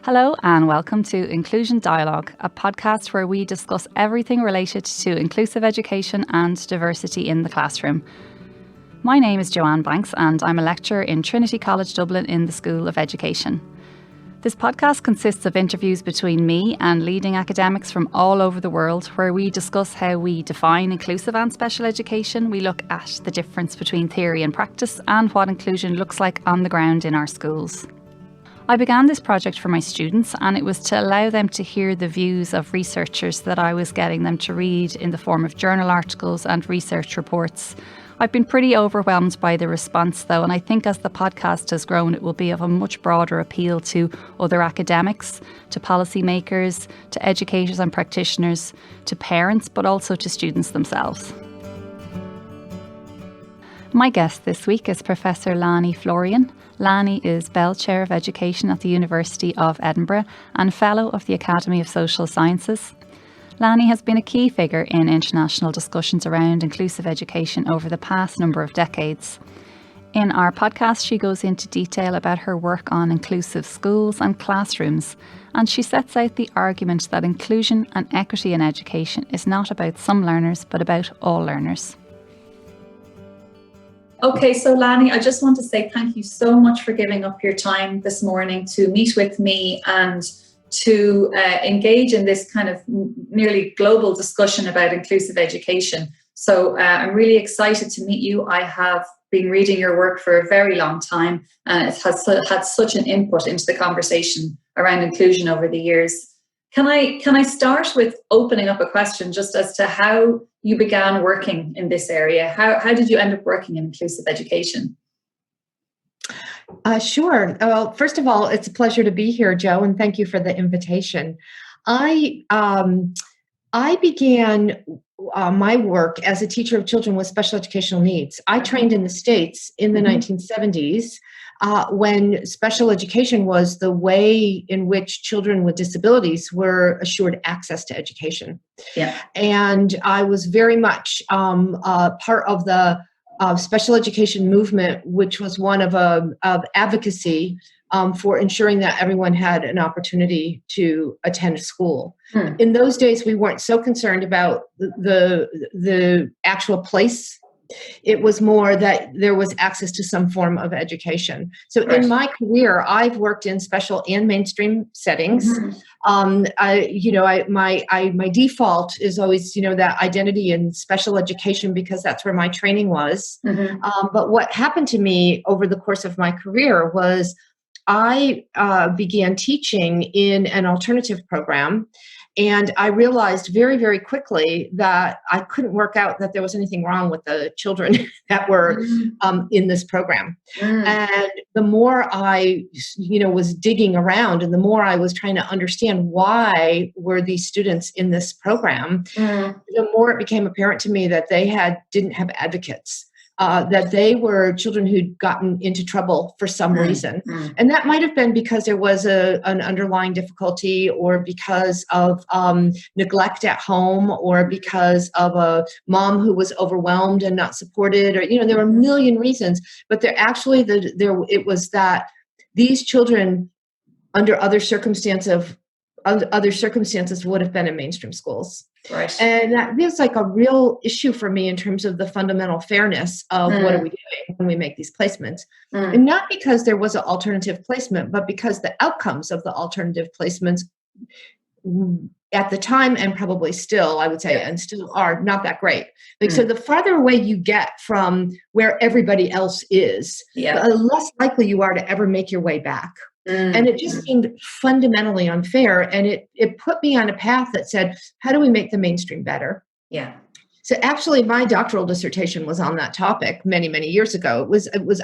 Hello and welcome to Inclusion Dialogue, a podcast where we discuss everything related to inclusive education and diversity in the classroom. My name is Joanne Banks and I'm a lecturer in Trinity College Dublin in the School of Education. This podcast consists of interviews between me and leading academics from all over the world where we discuss how we define inclusive and special education. We look at the difference between theory and practice and what inclusion looks like on the ground in our schools. I began this project for my students, and it was to allow them to hear the views of researchers that I was getting them to read in the form of journal articles and research reports. I've been pretty overwhelmed by the response though, and I think as the podcast has grown, it will be of a much broader appeal to other academics, to policymakers, to educators and practitioners, to parents, but also to students themselves. My guest this week is Professor Lani Florian. Lani is Bell Chair of Education at the University of Edinburgh and Fellow of the Academy of Social Sciences. Lani has been a key figure in international discussions around inclusive education over the past number of decades. In our podcast, she goes into detail about her work on inclusive schools and classrooms, and she sets out the argument that inclusion and equity in education is not about some learners, but about all learners. Okay, so Lani, I just want to say thank you so much for giving up your time this morning to meet with me and to engage in this kind of nearly global discussion about inclusive education. So I'm really excited to meet you. I have been reading your work for a very long time, and it has had such an input into the conversation around inclusion over the years. Can I start with opening up a question just as to how you began working in this area? How did you end up working in inclusive education? Sure. Well, first of all, it's a pleasure to be here, Joe, and thank you for the invitation. I began my work as a teacher of children with special educational needs. I trained in the States in the 1970s when special education was the way in which children with disabilities were assured access to education. Yeah. And I was very much part of the special education movement, which was one of advocacy for ensuring that everyone had an opportunity to attend school. In those days, we weren't so concerned about the actual place. It was more that there was access to some form of education. So right. In my career, I've worked in special and mainstream settings. My default is always, that identity in special education because that's where my training was. But what happened to me over the course of my career was I began teaching in an alternative program. And I realized very, very quickly that I couldn't work out that there was anything wrong with the children that were in this program. And the more I, was digging around and the more I was trying to understand why were these students in this program, the more it became apparent to me that they didn't have advocates. That they were children who'd gotten into trouble for some reason. And that might have been because there was an underlying difficulty or because of neglect at home or because of a mom who was overwhelmed and not supported or, there were a million reasons. But it was that these children under other circumstances would have been in mainstream schools. Right. And that feels like a real issue for me in terms of the fundamental fairness of what are we doing when we make these placements. And not because there was an alternative placement, but because the outcomes of the alternative placements at the time and probably still, I would say, and still are not that great. So the farther away you get from where everybody else is, the less likely you are to ever make your way back. And it just seemed fundamentally unfair. And it put me on a path that said, how do we make the mainstream better? Yeah. So actually my doctoral dissertation was on that topic many, many years ago.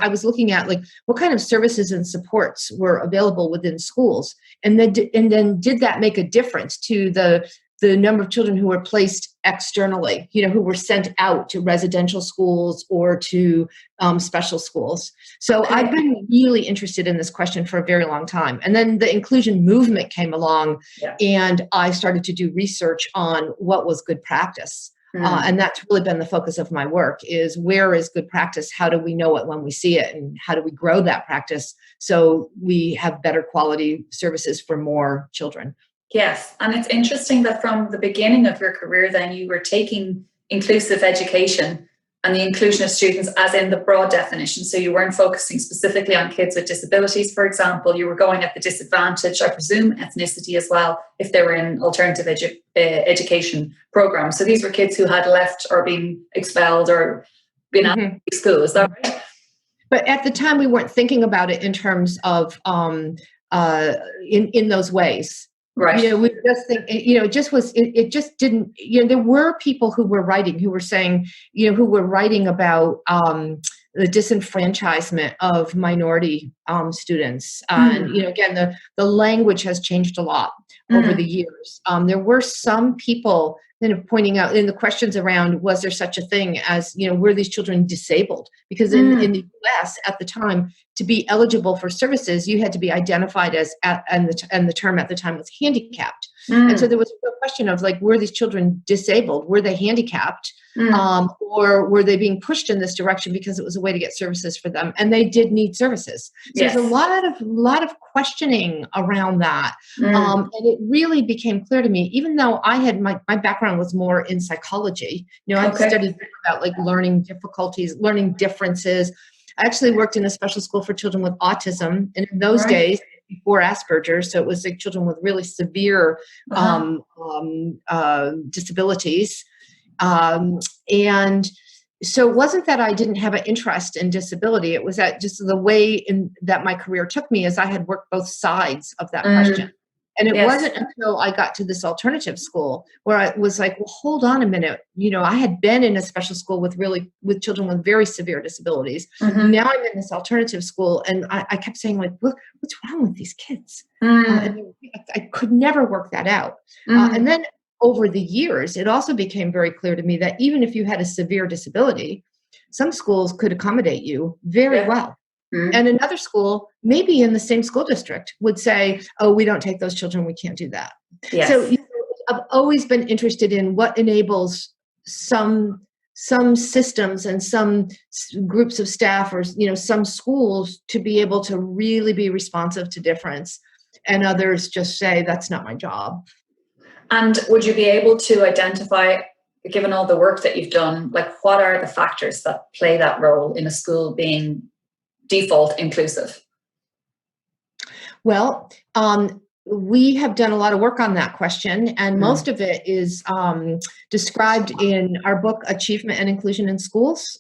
I was looking at what kind of services and supports were available within schools. And then did that make a difference to the number of children who were placed externally, who were sent out to residential schools or to special schools. So I've been really interested in this question for a very long time. And then the inclusion movement came along and I started to do research on what was good practice. And that's really been the focus of my work is where is good practice? How do we know it when we see it? And how do we grow that practice so we have better quality services for more children? Yes. And it's interesting that from the beginning of your career, then you were taking inclusive education and the inclusion of students as in the broad definition. So you weren't focusing specifically on kids with disabilities, for example. You were going at the disadvantage, I presume, ethnicity as well, if they were in alternative education programs. So these were kids who had left or been expelled or been out of school. Is that right? But at the time, we weren't thinking about it in terms of in those ways. Right. We just think, it just didn't, there were people who were writing, who were saying, who were writing about the disenfranchisement of minority students. And, again, the language has changed a lot over the years. There were some people kind of pointing out in the questions around, was there such a thing as, were these children disabled? Because in the US at the time, to be eligible for services, you had to be identified as, and the term at the time was handicapped. And so there was a question of like, were these children disabled? Were they handicapped? Or were they being pushed in this direction because it was a way to get services for them? And they did need services. So there's a lot of questioning around that. And it really became clear to me, even though I had my background was more in psychology, I studied about like learning difficulties, learning differences. I actually worked in a special school for children with autism. And in those days, before Asperger's, so it was like children with really severe disabilities. And so it wasn't that I didn't have an interest in disability. It was that just the way that my career took me as I had worked both sides of that question. And it wasn't until I got to this alternative school where I was like, well, hold on a minute. I had been in a special school with children with very severe disabilities. Now I'm in this alternative school. And I kept saying like, what's wrong with these kids? And I could never work that out. And then over the years, it also became very clear to me that even if you had a severe disability, some schools could accommodate you very well. And another school, maybe in the same school district, would say, oh, we don't take those children. We can't do that. Yes. So I've always been interested in what enables some systems and some groups of staff or, some schools to be able to really be responsive to difference. And others just say, that's not my job. And would you be able to identify, given all the work that you've done, like what are the factors that play that role in a school being default inclusive? Well, we have done a lot of work on that question, and most of it is described in our book, Achievement and Inclusion in Schools,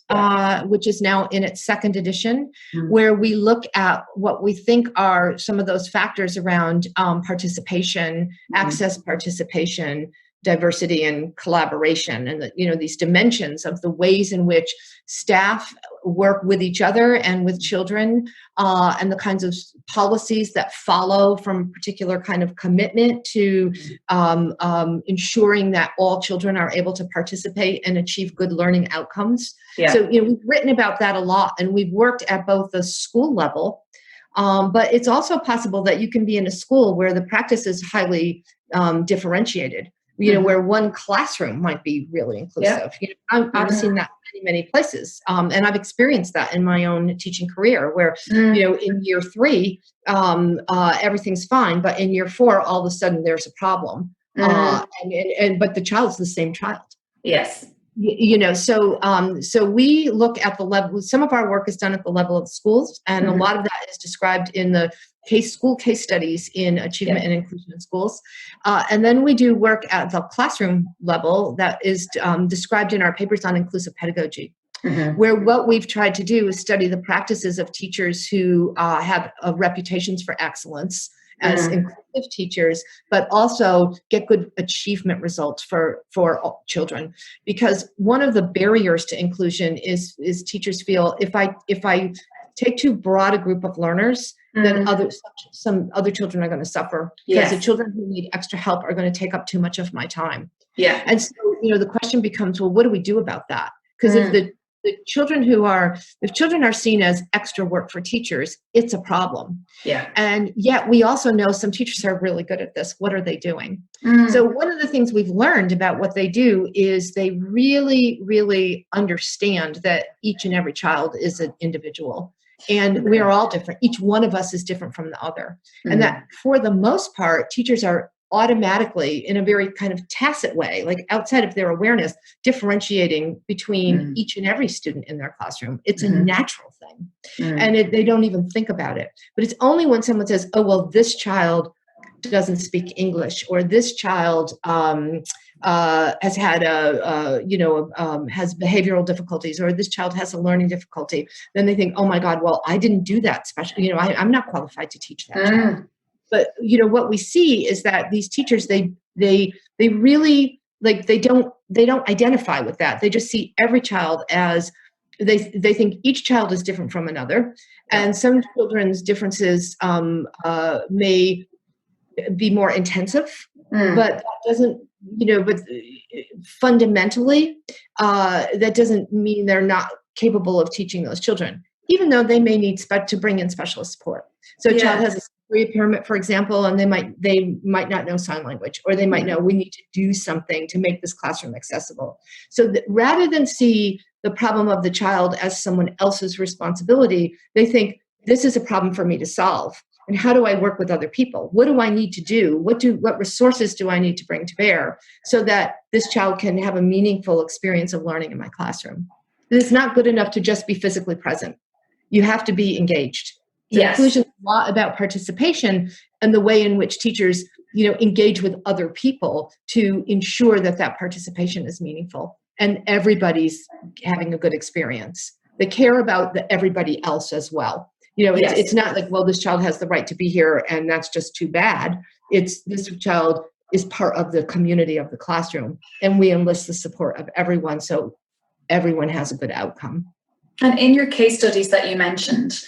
which is now in its second edition, where we look at what we think are some of those factors around participation, access participation, diversity and collaboration, and these dimensions of the ways in which staff work with each other and with children, and the kinds of policies that follow from a particular kind of commitment to ensuring that all children are able to participate and achieve good learning outcomes. So we've written about that a lot, and we've worked at both the school level, but it's also possible that you can be in a school where the practice is highly differentiated. Where one classroom might be really inclusive. I've seen that many places. And I've experienced that in my own teaching career where, in year 3, everything's fine. But in year 4, all of a sudden there's a problem. But the child's the same child. Yes. So we look at the level, some of our work is done at the level of schools, and a lot of that is described in the school case studies in Achievement and Inclusion in Schools. And then we do work at the classroom level that is described in our papers on inclusive pedagogy, where what we've tried to do is study the practices of teachers who have reputations for excellence as inclusive teachers, but also get good achievement results for children. Because one of the barriers to inclusion is teachers feel if I take too broad a group of learners, then some other children are going to suffer because the children who need extra help are going to take up too much of my time. And so, the question becomes, well, what do we do about that? Because if if children are seen as extra work for teachers, it's a problem. Yeah. And yet we also know some teachers are really good at this. What are they doing? So one of the things we've learned about what they do is they really, really understand that each and every child is an individual. And we are all different. Each one of us is different from the other. And that for the most part, teachers are automatically, in a very kind of tacit way, like outside of their awareness, differentiating between each and every student in their classroom. It's a natural thing. And they don't even think about it. But it's only when someone says, oh, well, this child doesn't speak English, or this child has had has behavioral difficulties, or this child has a learning difficulty, then they think, oh my God, well, I didn't do that special, I'm not qualified to teach that child. But what we see is that these teachers, they really, like, they don't identify with that. They just see every child as they think each child is different from another, and some children's differences may be more intensive, but that doesn't, but fundamentally, that doesn't mean they're not capable of teaching those children, even though they may need to bring in specialist support. So a child has a sensory impairment, for example, and they might not know sign language, or they might know we need to do something to make this classroom accessible. So rather than see the problem of the child as someone else's responsibility, they think, this is a problem for me to solve. And how do I work with other people? What do I need to do? What resources do I need to bring to bear so that this child can have a meaningful experience of learning in my classroom? It's not good enough to just be physically present. You have to be engaged. So inclusion is a lot about participation and the way in which teachers, engage with other people to ensure that participation is meaningful and everybody's having a good experience. They care about everybody else as well. It's not like, well, this child has the right to be here and that's just too bad. It's this child is part of the community of the classroom, and we enlist the support of everyone so everyone has a good outcome. And in your case studies that you mentioned,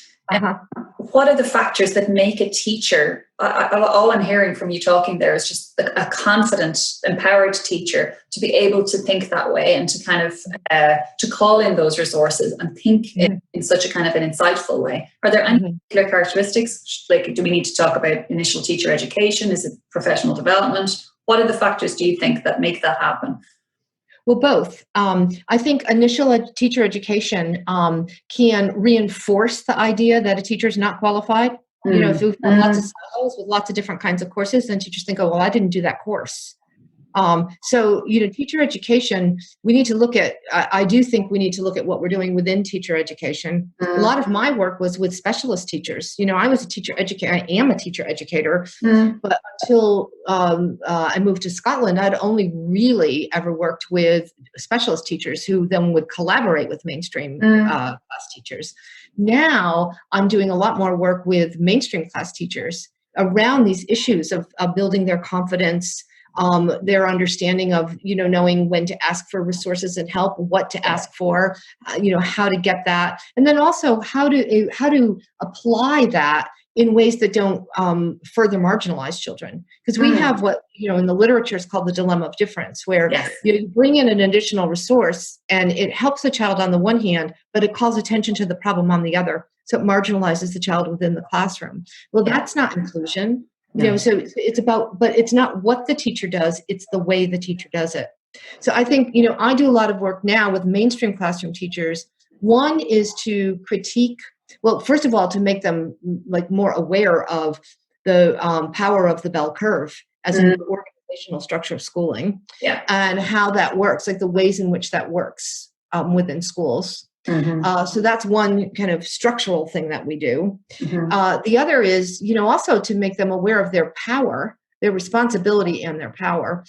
what are the factors that make a teacher, all I'm hearing from you talking there is just a confident, empowered teacher to be able to think that way and to kind of, to call in those resources and think in such a kind of an insightful way. Are there any particular characteristics? Like, do we need to talk about initial teacher education? Is it professional development? What are the factors, do you think, that make that happen? Well, both. I think initial teacher education can reinforce the idea that a teacher is not qualified. If we've got lots of silos with lots of different kinds of courses, then teachers think, oh, well, I didn't do that course. So, teacher education, we need to look at, I do think we need to look at what we're doing within teacher education. A lot of my work was with specialist teachers. I was a teacher educator, I am a teacher educator, but until I moved to Scotland, I'd only really ever worked with specialist teachers who then would collaborate with mainstream class teachers. Now I'm doing a lot more work with mainstream class teachers around these issues of building their confidence, their understanding of, knowing when to ask for resources and help, what to ask for, how to get that. And then also how to apply that in ways that don't further marginalize children. Because we have what, in the literature is called the dilemma of difference, where you bring in an additional resource and it helps the child on the one hand, but it calls attention to the problem on the other. So it marginalizes the child within the classroom. Well, that's not inclusion. So it's about, but it's not what the teacher does, it's the way the teacher does it. So I think, I do a lot of work now with mainstream classroom teachers. One is to critique, well, first of all, to make them like more aware of the power of the bell curve as an organizational structure of schooling and how that works, like the ways in which that works within schools. So that's one kind of structural thing that we do. The other is, also to make them aware of their power, their responsibility and their power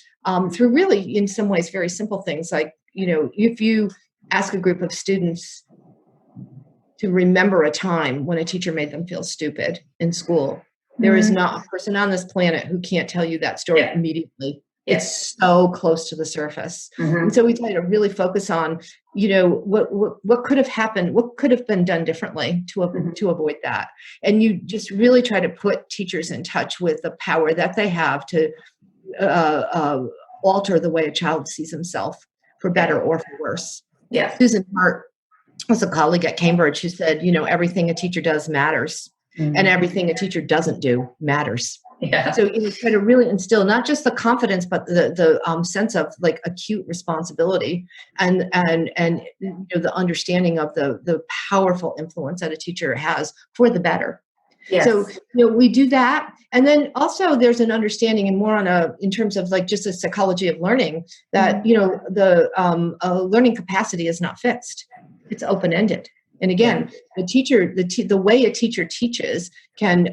through really, in some ways, very simple things like, if you ask a group of students to remember a time when a teacher made them feel stupid in school, there is not a person on this planet who can't tell you that story immediately. It's so close to the surface. And so we try to really focus on, what could have happened, what could have been done differently to avoid that. And you just really try to put teachers in touch with the power that they have to alter the way a child sees himself, for better or for worse. Susan Hart was a colleague at Cambridge who said, everything a teacher does matters, and everything a teacher doesn't do matters. Yeah. So try to really instill not just the confidence, but the sense of like acute responsibility and the understanding of the powerful influence that a teacher has for the better. Yes. So we do that, and then also there's an understanding and more in terms of like just the psychology of learning that the learning capacity is not fixed; it's open ended. And again, the way a teacher teaches can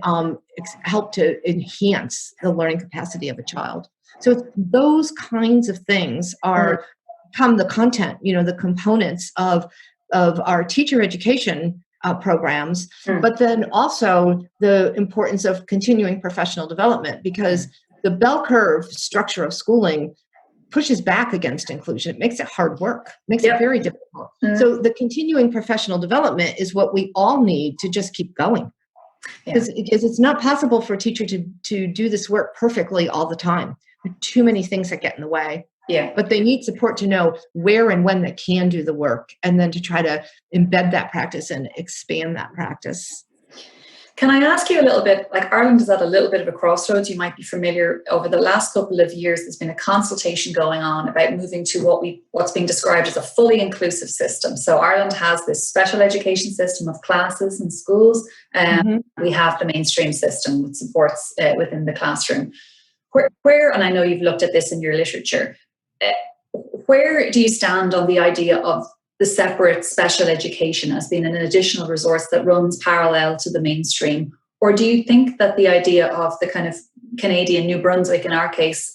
help to enhance the learning capacity of a child. So those kinds of things become the content, the components of our teacher education programs, but then also the importance of continuing professional development, because the bell curve structure of schooling pushes back against inclusion. It makes it hard work, makes it very difficult. So the continuing professional development is what we all need to just keep going. Because it's not possible for a teacher to do this work perfectly all the time. There are too many things that get in the way. Yeah. But they need support to know where and when they can do the work, and then to try to embed that practice and expand that practice. Can I ask you a little bit, like Ireland is at a little bit of a crossroads. You might be familiar, over the last couple of years, there's been a consultation going on about moving to what's being described as a fully inclusive system. So Ireland has this special education system of classes and schools, and we have the mainstream system with supports within the classroom. Where, and I know you've looked at this in your literature, where do you stand on the idea of the separate special education as being an additional resource that runs parallel to the mainstream? Or do you think that the idea of the kind of Canadian, New Brunswick, in our case,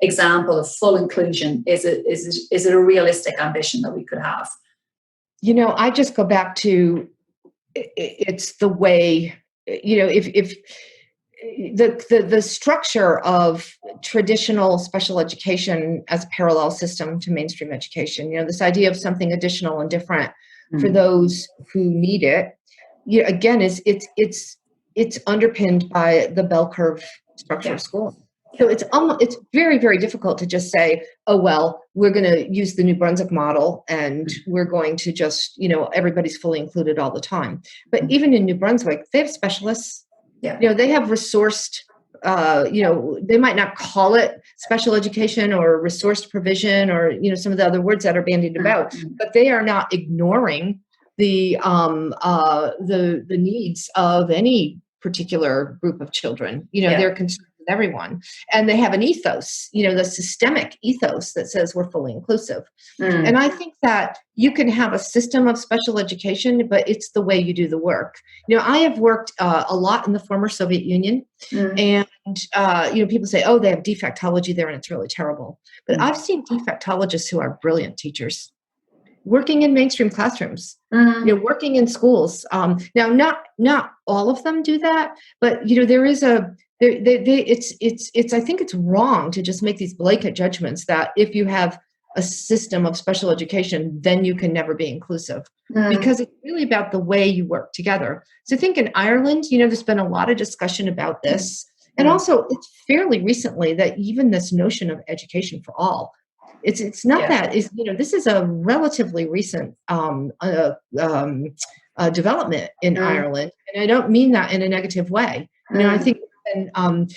example of full inclusion, is it a realistic ambition that we could have? I just go back to it's the way, if the structure of traditional special education as a parallel system to mainstream education, this idea of something additional and different for those who need it, again, it's underpinned by the bell curve structure of schooling. So it's very, very difficult to just say, oh, well, we're going to use the New Brunswick model and we're going to just, everybody's fully included all the time. But even in New Brunswick, they have specialists. Yeah. They have resourced, they might not call it special education or resourced provision or, some of the other words that are bandied about, but they are not ignoring the needs of any particular group of children. They're concerned with everyone, and they have an ethos, the systemic ethos that says we're fully inclusive. And I think that you can have a system of special education, but it's the way you do the work. I have worked a lot in the former Soviet Union, and people say, oh, they have defectology there and it's really terrible. But I've seen defectologists who are brilliant teachers working in mainstream classrooms, working in schools. Now, not all of them do that, but there is I think it's wrong to just make these blanket judgments that if you have a system of special education, then you can never be inclusive, because it's really about the way you work together. So I think in Ireland, there's been a lot of discussion about this. And also it's fairly recently that even this notion of education for all, it's not that is, this is a relatively recent development in Ireland. And I don't mean that in a negative way. I think an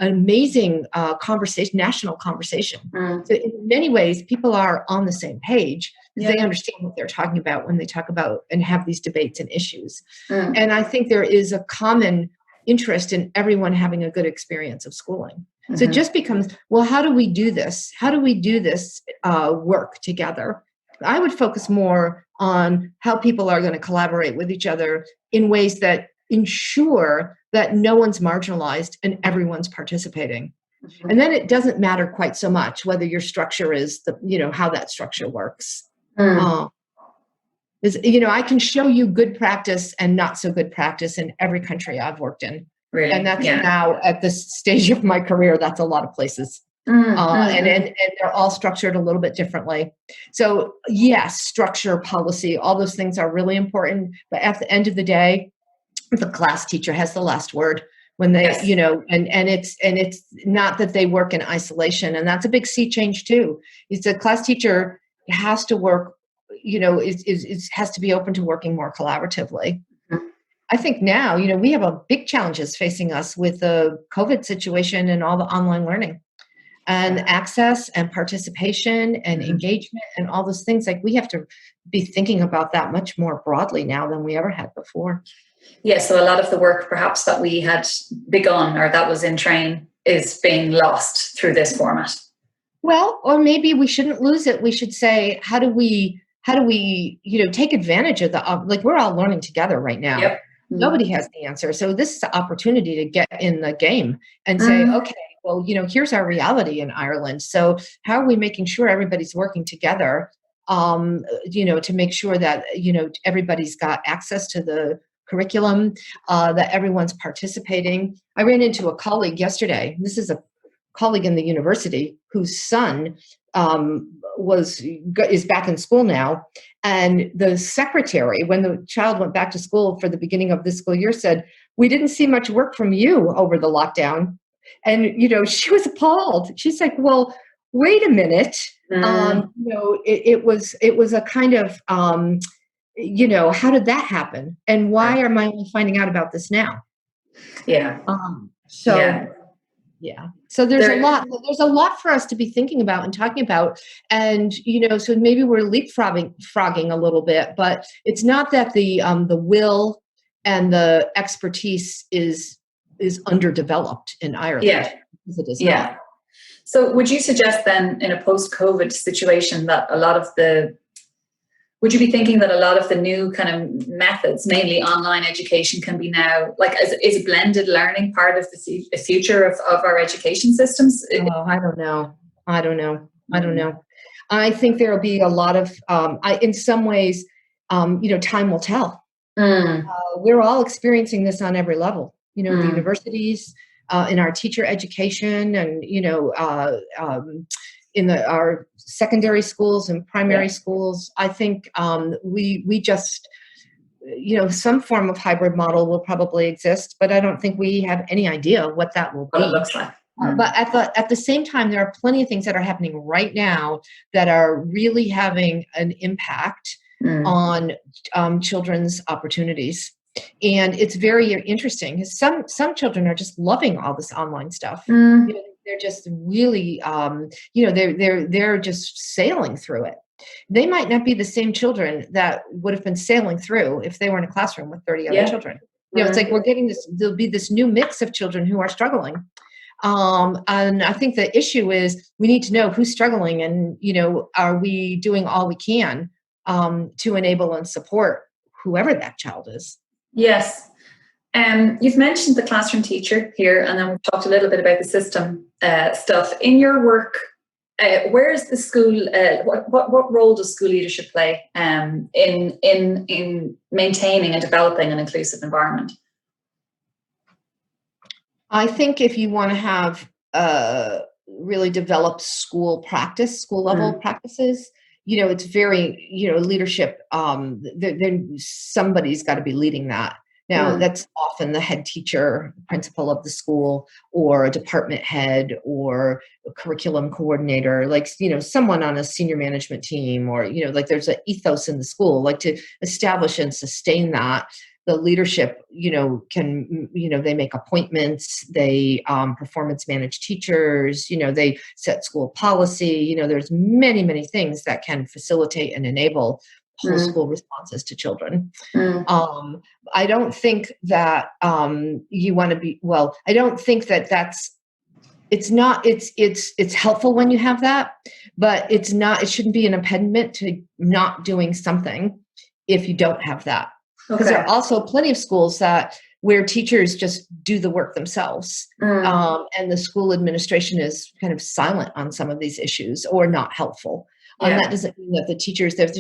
amazing conversation, national conversation. So in many ways, people are on the same page because they understand what they're talking about when they talk about and have these debates and issues. And I think there is a common interest in everyone having a good experience of schooling. So it just becomes, well, how do we do this? How do we do this work together? I would focus more on how people are going to collaborate with each other in ways that ensure that no one's marginalized and everyone's participating. And then it doesn't matter quite so much whether your structure is how that structure works. I can show you good practice and not so good practice in every country I've worked in. Really? And that's now at this stage of my career, that's a lot of places. And they're all structured a little bit differently. So yes, structure, policy, all those things are really important. But at the end of the day, the class teacher has the last word when they, and it's not that they work in isolation. And that's a big sea change too. It's a class teacher has to work has to be open to working more collaboratively. I think now, we have a big challenges facing us with the COVID situation and all the online learning and access and participation and engagement and all those things. Like, we have to be thinking about that much more broadly now than we ever had before. Yeah, so a lot of the work perhaps that we had begun or that was in train is being lost through this format. Well, or maybe we shouldn't lose it. We should say, how do we, take advantage of like, we're all learning together right now. Yep. Nobody has the answer. So this is an opportunity to get in the game and say, okay, well, here's our reality in Ireland. So how are we making sure everybody's working together, to make sure that, everybody's got access to the curriculum, that everyone's participating. I ran into a colleague yesterday. This is a colleague in the university whose son is back in school now. And the secretary, when the child went back to school for the beginning of this school year, said, "We didn't see much work from you over the lockdown." And, she was appalled. She's like, "Well, wait a minute." It was a kind of, how did that happen? And why am I only finding out about this now? Yeah. So there's a lot for us to be thinking about and talking about. And, so maybe we're leapfrogging a little bit, but it's not that the will and the expertise is underdeveloped in Ireland. Yeah. It is yeah. not. So would you suggest then in a post-COVID situation that would you be thinking that a lot of the new kind of methods, mainly online education, can be now, like, is blended learning part of the future of our education systems? Oh, I don't know. I think there will be a lot of, in some ways, time will tell. We're all experiencing this on every level, the universities, in our teacher education and, in our secondary schools and primary schools. I think we just, some form of hybrid model will probably exist, but I don't think we have any idea what that will be. What it looks like. But at the same time, there are plenty of things that are happening right now that are really having an impact on children's opportunities. And it's very interesting because some children are just loving all this online stuff. They're just really, they're just sailing through it. They might not be the same children that would have been sailing through if they were in a classroom with 30 other children. It's like we're getting this, there'll be this new mix of children who are struggling. And I think the issue is we need to know who's struggling and, are we doing all we can to enable and support whoever that child is. Yes. You've mentioned the classroom teacher here, and then we've talked a little bit about the system stuff. In your work, where is the school? What role does school leadership play in maintaining and developing an inclusive environment? I think if you want to have really developed school level practices, it's very, leadership. Somebody's got to be leading that. Now, that's often the head teacher, principal of the school, or a department head, or a curriculum coordinator, like, someone on a senior management team, or, like there's an ethos in the school, like to establish and sustain that. The leadership, can, they make appointments, they performance manage teachers, they set school policy, there's many, many things that can facilitate and enable whole school responses to children. I don't think that you want to be, I don't think that it's helpful when you have that, but it shouldn't be an impediment to not doing something if you don't have that. Because there are also plenty of schools where teachers just do the work themselves, and the school administration is kind of silent on some of these issues or not helpful. That doesn't mean that the teachers that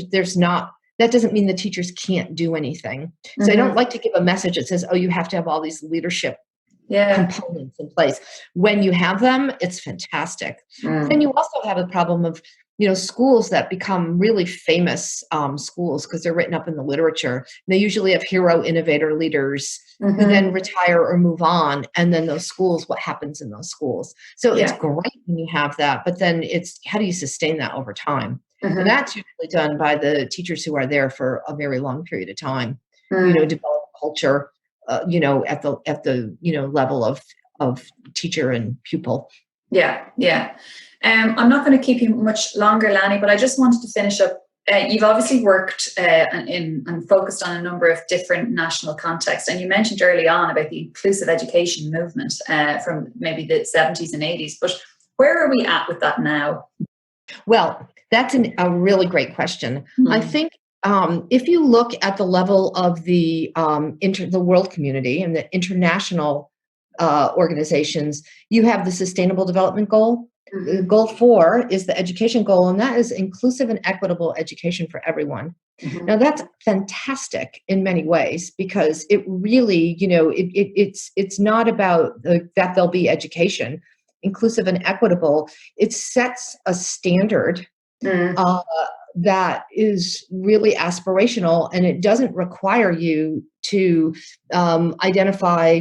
doesn't mean the teachers can't do anything. So I don't like to give a message that says, "Oh, you have to have all these leadership components in place." When you have them, it's fantastic. Then you also have a problem of schools that become really famous schools because they're written up in the literature. And they usually have hero innovator leaders who then retire or move on. And then those schools, what happens in those schools? So it's great when you have that, but then it's how do you sustain that over time? And that's usually done by the teachers who are there for a very long period of time, develop culture, at the level of teacher and pupil. Yeah. I'm not going to keep you much longer, Lani, but I just wanted to finish up. You've obviously worked and focused on a number of different national contexts, and you mentioned early on about the inclusive education movement from maybe the 70s and 80s, but where are we at with that now? Well, that's a really great question. I think if you look at the level of the world community and the international organizations, you have the Sustainable Development Goal. Goal 4 is the education goal, and that is inclusive and equitable education for everyone. Now, that's fantastic in many ways, because it really, it's not about that there'll be education. Inclusive and equitable, it sets a standard that is really aspirational, and it doesn't require you to identify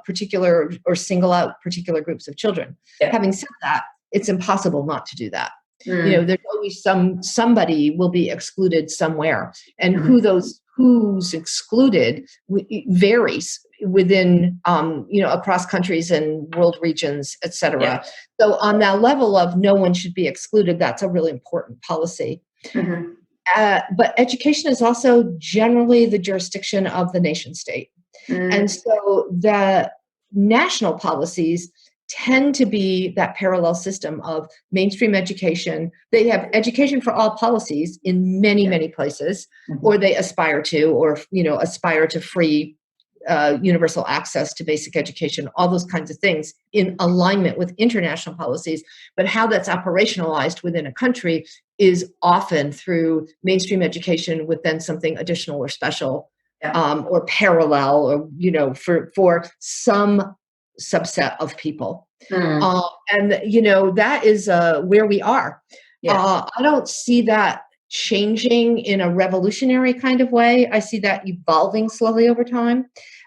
particular or single out particular groups of children. Yeah. Having said that, it's impossible not to do that. There's always somebody will be excluded somewhere, and who's excluded varies within across countries and world regions, etc. Yeah. So on that level of no one should be excluded, that's a really important policy. But education is also generally the jurisdiction of the nation state. And so the national policies tend to be that parallel system of mainstream education. They have education for all policies in many, many places, or they aspire to free universal access to basic education, all those kinds of things in alignment with international policies. But how that's operationalized within a country is often through mainstream education with then something additional or special. Or parallel, or for some subset of people, and that is where we are. I don't see that changing in a revolutionary kind of way. I see that evolving slowly over time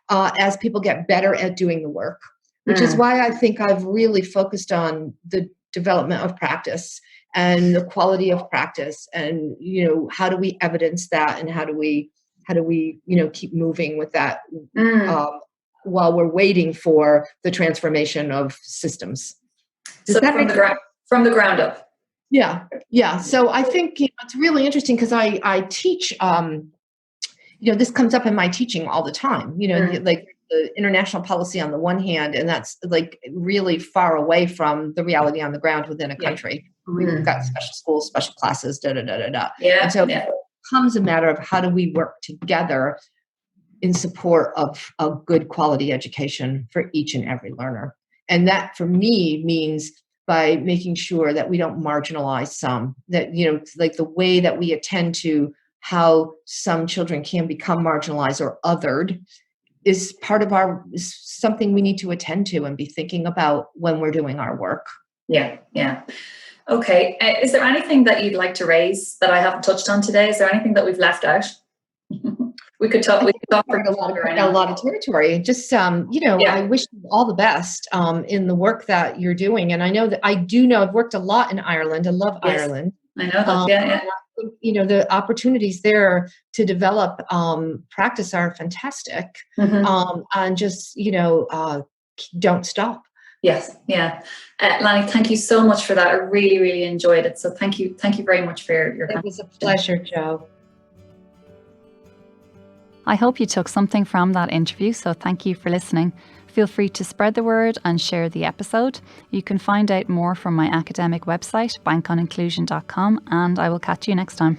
as people get better at doing the work, which is why I think I've really focused on the development of practice and the quality of practice, and how do we evidence that, and how do we keep moving with that while we're waiting for the transformation of systems. So from the ground up. Yeah. So I think it's really interesting, because I teach. This comes up in my teaching all the time. Like the international policy on the one hand, and that's like really far away from the reality on the ground within a country. We've got special schools, special classes, Yeah. And so. Yeah. Becomes a matter of how do we work together in support of a good quality education for each and every learner. And that for me means by making sure that we don't marginalize some, that, like the way that we attend to how some children can become marginalized or othered is something we need to attend to and be thinking about when we're doing our work. Yeah. Okay. Is there anything that you'd like to raise that I haven't touched on today? Is there anything that we've left out? We could talk for a lot of territory. Just, I wish you all the best in the work that you're doing. And I know that I've worked a lot in Ireland. I love Ireland. I know that. Yeah. I think, the opportunities there to develop practice are fantastic. And just, don't stop. Yes. Yeah. Lani, thank you so much for that. I really, really enjoyed it. So thank you very much for your It was a pleasure, Jo. I hope you took something from that interview, so thank you for listening. Feel free to spread the word and share the episode. You can find out more from my academic website, bankoninclusion.com, and I will catch you next time.